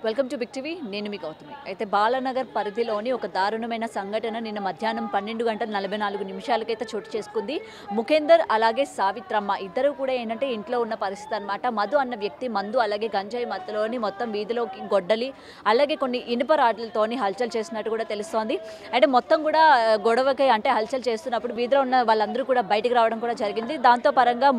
Welcome to big TV. నేను మీ గౌతమి. అయితే బాలానగర్ పరిధిలోని ఒక దారుణమైన సంఘటన నిన్న మధ్యాహ్నం 12:44 చోటు చేసుకుంది. ముఖేందర్ అలాగే సావిత్రమ్మ ఇద్దరు కూడా ఏంటంటే ఇంట్లో ఉన్న పరిస్థితి అనమాట. మధు అన్న వ్యక్తి మందు అలాగే గంజాయి మత్తులోని మొత్తం వీధిలోకి గొడ్డలి అలాగే కొన్ని ఇనుప రాడ్లతోని హల్చల్ చేసినట్టు కూడా తెలుస్తోంది. అంటే మొత్తం కూడా గొడవకి అంటే హల్చల్ చేస్తున్నప్పుడు వీధిలో ఉన్న వాళ్ళందరూ కూడా బయటికి రావడం కూడా జరిగింది. దాంతో పరంగా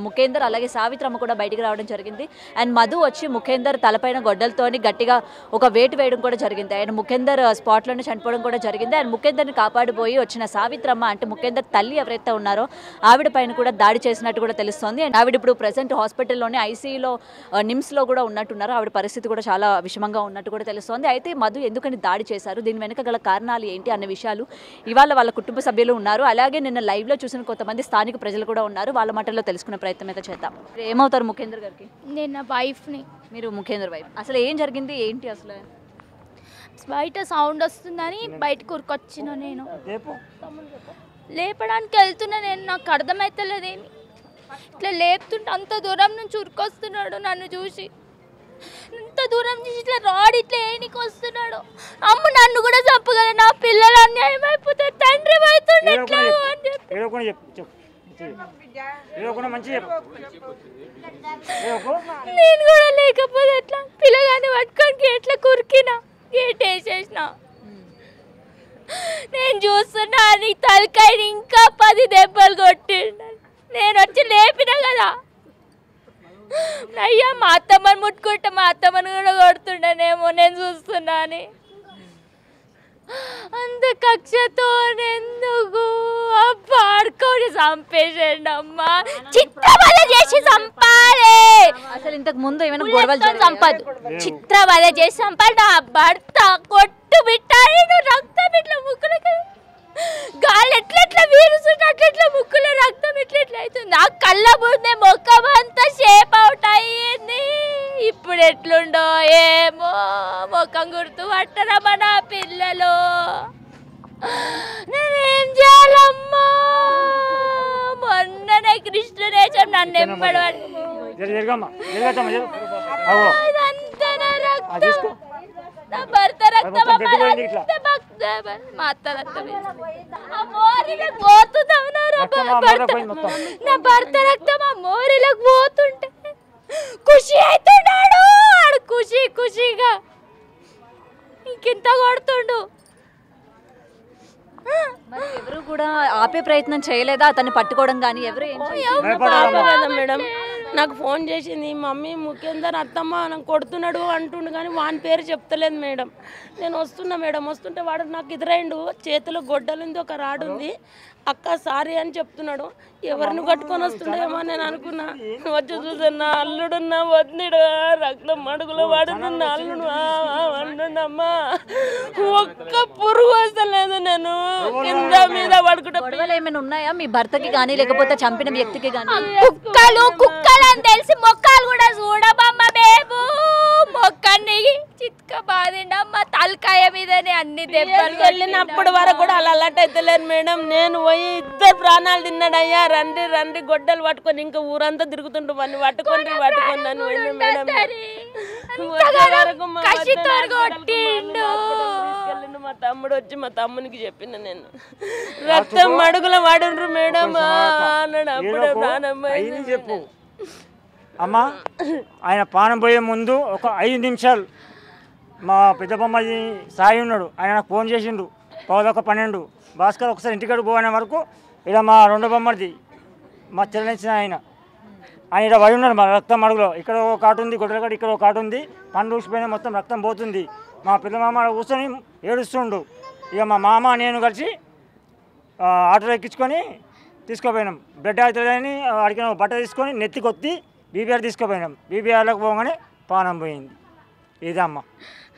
ముఖేందర్ అలాగే సావిత్రమ్మ కూడా బయటికి రావడం జరిగింది. అండ్ మధు వచ్చి ముఖేందర్ తలపైన గొడ్డలతోని గట్టిగా ఒక వేటు వేయడం కూడా జరిగింది. ఆయన ముఖేందర్ స్పాట్లోనే చనిపోవడం కూడా జరిగింది. అండ్ ముఖేందర్ని కాపాడిపోయి వచ్చిన సావిత్రమ్మ అంటే ముఖేందర్ తల్లి ఎవరైతే ఉన్నారో ఆవిడ పైన కూడా దాడి చేసినట్టు కూడా తెలుస్తోంది. అండ్ ఆవిడ ఇప్పుడు ప్రెసెంట్ హాస్పిటల్లోనే ఐసీయూలో నిమ్స్లో కూడా ఉన్నట్టున్నారు. ఆవిడ పరిస్థితి కూడా చాలా విషమంగా ఉన్నట్టు కూడా తెలుస్తోంది. అయితే మధు ఎందుకని దాడి చేశారు, దీని వెనుక గల కారణాలు ఏంటి అన్న విషయాలు ఇవాళ వాళ్ళ కుటుంబ సభ్యులు ఉన్నారు. అలాగే నిన్న లైవ్లో చూసిన కొంతమంది స్థానిక ప్రజలు కూడా ఉన్నారు. వాళ్ళ మాటల్లో తెలుసుకునే ప్రయత్నం అయితే చేద్దాం. ఏమవుతారు ముఖేందర్ గారికి? నేను నా వైఫ్ని. మీరు ముఖేందర్ వైఫ్. అసలు ఏం జరిగింది ఏంటి? అసలు బయట సౌండ్ వస్తుందని బయటకు ఉరికొచ్చిన. నేను లేపడానికి వెళ్తున్నా. నేను నాకు అర్థమవుతలేదేమి ఇట్లా లేపుతుంటే అంత దూరం నుంచి ఉరికొస్తున్నాడు. నన్ను చూసి ఇంత దూరం నుంచి ఇట్లా రాడ్ ఇట్లా ఏనికి వస్తున్నాడు. అమ్మ నన్ను కూడా చంపగల, నా పిల్లలు అన్యాయం అయిపోతే తండ్రి అవుతుండే అని చెప్పి నేను కూడా లేకపోతే ఎట్లా పిల్లగాని పట్టుకొని ఎట్లా కురికినా గేట్ వేసేసిన. నేను చూస్తున్నా నీ తలకాయని ఇంకా 10 దెబ్బలు కొట్టిండ. నేను వచ్చి లేపినా కదా అయ్యా, మా అత్తమ్మని ముట్టుకుంటే మా అత్తమ్మని కూడా కొడుతుండేనేమో నేను చూస్తున్నా అని. అంత కక్షతో ఎందుకు పాడుకొని చంపేసండి అమ్మా. చిత్రవద చేసి చంపాలి. అసలు ఇంతకు ముందు ఏమైనా గొడవలు చంపదు, చిత్రవద చేసి చంపాలి. నా భర్త కొట్టు బిట్టాలి. నువ్వు రక్తం ఇట్లా ముక్కులకి గాలి ఎట్లెట్లా వీరుస్తుంటే అట్లెట్లా ముక్కులో రక్తం ఇట్లెట్లా అవుతుంది. నా కళ్ళ ముందే ముఖం అంతా షేప్ అవుట్ అయ్యింది. ఇప్పుడు ఎట్లుండో ఏమో, ముఖం గుర్తు పట్టరమ్మా నా పిల్లలు. నేనేం చేయాలమ్మా? మొన్ననే కృష్ణనేశం నన్ను ఎంబడవాడు. నా భర్త రక్తం మా అత్త రక్తం ఆ మోరీలకు పోతుందా? నా భర్త రక్తం ఆ మోరీలకు పోతుంటే ఖుషి అవుతున్నాడు. ఆడు ఖుషిగా ఇంకింత కొడుతుండు. మరి ఎవరు కూడా ఆపే ప్రయత్నం చేయలేదా అతన్ని పట్టుకోవడం కానీ? ఎవరు మేడం నాకు ఫోన్ చేసింది, మమ్మీ ముఖేందర్ అత్తమ్మ నాకు కొడుతున్నాడు అంటుండు కానీ వాని పేరు చెప్తలేదు మేడం. నేను వస్తున్నా మేడం. వస్తుంటే వాడు నాకు ఎదురైండు. చేతిలో గొడ్డలుంది, ఒక రాడు ఉంది. అక్క సారీ అని చెప్తున్నాడు. ఎవరిని కట్టుకొని వస్తుండేమో నేను అనుకున్నా. వచ్చి చూస్తున్నా అల్లుడున్నా వద్దుడు రక్తం మడుగులో వాడుతున్నా అల్లుడు అంటున్నమ్మా. ఒక్క పురుగు వస్తలేదు. నేను కింద మీద పడుకుంటా. గొడవలు ఏమైనా ఉన్నాయా మీ భర్తకి కానీ లేకపోతే చంపిన వ్యక్తికి కానీ? కుక్కలు అని తెలిసి మొక్కలు కూడా చూడబమ్మ బేబు. మొక్కని చిత్క బాధిండమ్మ తలకాయ మీదనే అన్ని దెబ్బలు. వెళ్ళినప్పుడు వరకు కూడా అలా అలర్ట్ అవుతలేరు మేడం. నేను పోయి 2 ప్రాణాలు తిన్నాడయ్యా. రండి గొడ్డలు పట్టుకొని ఇంకా ఊరంతా తిరుగుతుంటూ వాడిని పట్టుకొని అని పోయింది మేడం. మా తమ్ముడు వచ్చి మా తమ్మునికి చెప్పిన నేను రక్తం మడుగుల వాడుండ్రు మేడం అన్నాడు. అప్పుడే ప్రాణం చెప్పు అమ్మా. ఆయన ప్రాణం పోయే ముందు ఒక 5 నిమిషాలు మా పెద్ద బొమ్మది సాయి ఉన్నాడు. ఆయన నాకు ఫోన్ చేసిండు 11:12 భాస్కర్ ఒకసారి ఇంటికాడు పోయిన వరకు. ఇలా మా 2 బొమ్మది మా చెల్లెనిచ్చిన ఆయన ఇక్కడ పడి ఉన్నాడు మా రక్తం అడుగులో. ఇక్కడ ఒక కాటు ఉంది, గొడ్డలకాడ ఇక్కడ ఒక కాటు ఉంది. పండు ఊసిపోయినా మొత్తం రక్తం పోతుంది. మా పెద్ద మామ కూర్చొని ఏడుస్తుండు. ఇక మా మామ నేను కలిసి ఆటోలో ఎక్కించుకొని తీసుకుపోయినాం. బ్లడ్ అవుతుందని అడిగిన బట్ట తీసుకొని నెత్తికొత్తి బీబీఆర్ తీసుకుపోయినాం. బీబీఆర్లోకి పోగానే ప్రాణం పోయింది. ఇదమ్మా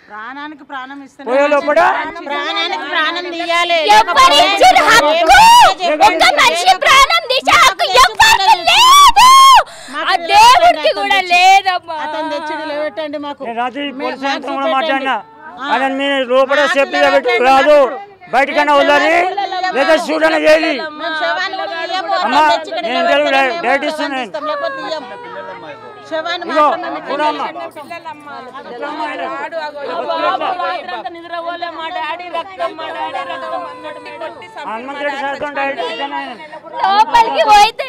ప్రాణానికి ప్రాణం ఇస్తాను. పోయే లోపల ప్రాణానికి ప్రాణం తీయాలి. దేవుడికి కూడా లేదమ్మా. అతను తెచ్చి నిలబెట్టండి మాకు. రాత్రి పోలీసు కూడా మాట్లాడినా ఆయన మీరు లోపల సేఫ్టీగా పెట్టి రాదు, బయటకన్నా వదలాలి లేదా చూడనే చేయాలి. అమ్మా నేను డైరెక్ట్ ఇస్తున్నాను. శవాన్ని ఇగో మాత్రమే చూడమ్మా రాత్రంతా నిద్రపోలే మా డాడీ రక్తం అన్నాడు మేడం. హనుమంతుడి శాతం డైరెక్ట్ ఇచ్చాను ఆయన. లోపలికి పోయితే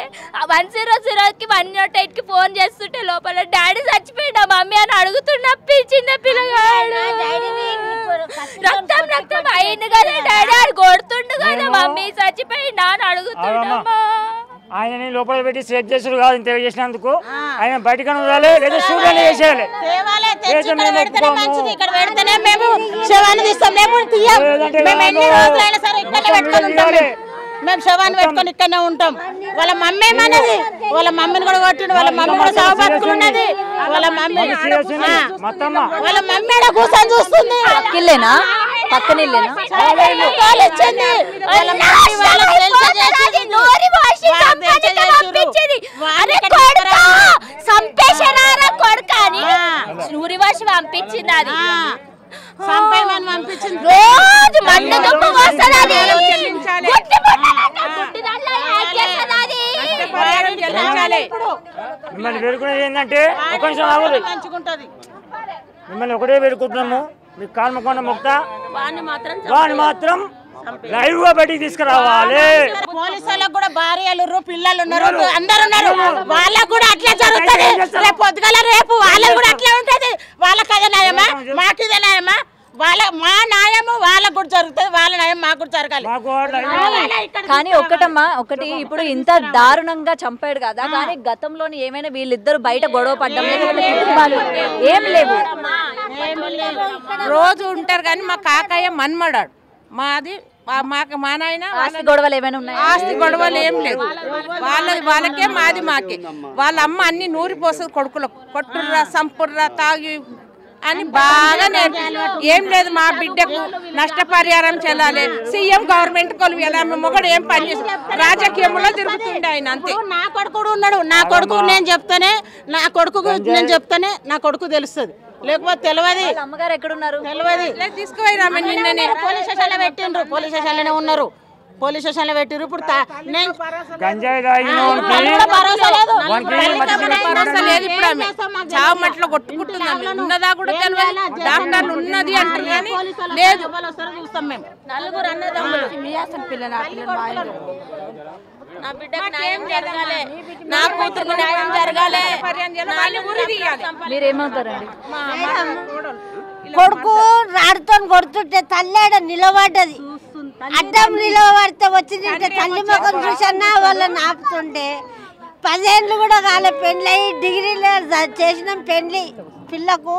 100కి 108కి ఫోన్ చేస్తుంటే లోపల డాడీ చచ్చిపోయినా మమ్మీ అని అడుగుతున్నా చిన్న పిల్లగాడు రక్తం రక్తం అయింది కదా డాడీ ఆడు కొడుతుండు కదా మమ్మీ చచ్చిపోయినా అని అడుగుతున్నా ఆయనని లోపల పెట్టి సెట్ చేసుడు కాదు ఇంత చేసినందుకు ఆయన బయటకు వదలాలి లేదా స్టూడియోలో వేసేయాలి. తేవాలే, తెచ్చి ఇక్కడ పెడితేనే మంచిది. ఇక్కడ పెడితేనే మేము శవాన్ని తీస్తాం. లేకపోతే తీయం. మేము ఎన్ని రోజులైనా సరే ఇక్కడే పెట్టుకొని ఉంటాం. మేము శవాన్ని పెట్టుకొని ఇక్కడనే ఉంటాం. వాళ్ళ మమ్మీ ఏమన్నది, వాళ్ళ మమ్మీని కూడా కొట్టిండు. వాళ్ళ మమ్మీ కూడా సాగు బతుకున్నది. వాళ్ళ మమ్మీ వాళ్ళ మమ్మీ కూడా కూర్చొని చూస్తుంది. పక్కిల్లేనా పక్కనిల్లేనా ఇచ్చింది వాళ్ళ మమ్మీ వాళ్ళకి తెలిసి చేసింది. నూరి వర్ష పంపించింది అది సంపేమని పంపించింది. రోజు మన్ను దుమ్ము వస్తుంది అది మిమ్మల్ని వేడుకునేది ఏంటంటే ఒక నిమిషం ఆగదు. మంచుకుంటది. మిమ్మల్ని ఒకటే వేడుకుంటున్నాము, మీకు కాల్మకొండ ముక్త వాడిని మాత్రం లైవ్ గా బయటికి తీసుకురావాలి. పోలీసు వాళ్ళకు కూడా భార్యలు పిల్లలు ఉన్నారు, అందరు ఉన్నారు. వాళ్ళకు కూడా అట్లా జరుగుతుంది. రేపు పొద్దుగల రేపు వాళ్ళకు కూడా అట్లా ఉంటది. వాళ్ళకి అదే న్యాయమా, మాకు ఇదే న్యాయమా? మా న్యాయము వాళ్ళకు కూడా జరుగుతుంది, వాళ్ళ న్యాయం మాకు కూడా జరగాలి. కానీ ఒకటి ఇప్పుడు ఇంత దారుణంగా చంపాడు కదా, కానీ గతంలోని ఏమైనా వీళ్ళిద్దరు బయట గొడవ పడ్డం లేకపోతే కుటుంబాలు ఏం లేవు. రోజు ఉంటారు కానీ మా కాకయ్య మన్మడాడు మాది మా నాయన ఆస్తి గొడవలు ఏమైనా ఉన్నాయి? ఆస్తి గొడవలు ఏం లేదు. వాళ్ళకే మాది మాకే. వాళ్ళ అమ్మ అన్ని నూరిపోస్తుంది కొడుకులకు, కొట్టుర్రా సంపుర్రా తాగి అని బాగా ఏం లేదు. మా బిడ్డకు నష్టపరిహారం చెల్లాలి, సీఎం గవర్నమెంట్ కొలు ఎలా మొగడు ఏం పని చేసి రాజకీయంలో తిరుగుతుండే ఆయన అంతే. నా కొడుకు ఉన్నాడు, నా కొడుకు నేను చెప్తానే నా కొడుకు తెలుస్తుంది, లేకపోతే తెలియదు. అమ్మగారు ఎక్కడున్నారు? తెలియదు. తీసుకుపోయినా నిన్ననే పోలీస్ స్టేషన్లో పెట్టిండ్రు, పోలీస్ స్టేషన్లోనే ఉన్నారు. పోలీస్ స్టేషన్లో పెట్టిర్రు. ఇప్పుడు గంజాయి తాగిన భరోసా లేదు. భరోసా లేదు. ఇప్పుడు ఆమె చావు మట్లో కొట్టుకుంటున్నాం. ఉన్నదా కూడా తెలియదు. డాక్టర్లు ఉన్నది అంటారు కానీ లేదు. చూస్తాం మేము నలుగురు అన్నదమ్ములు నా బిడ్డకు న్యాయం జరగాలి, నా కూతురు న్యాయం జరగాలి. మీరేమవుతారండి? కొడుకు రాడుతో కొడుతుంటే తల్లాడ నిలబడ్డది. అడ్డం నిలబడితే వచ్చి తల్లి ముఖం చూసన్నా వాళ్ళని ఆపుతుండే. 10 ఏళ్ళు కూడా కాలే పెళ్ళి అయ్యి డిగ్రీలో చేసినాం పెళ్ళి పిల్లకు.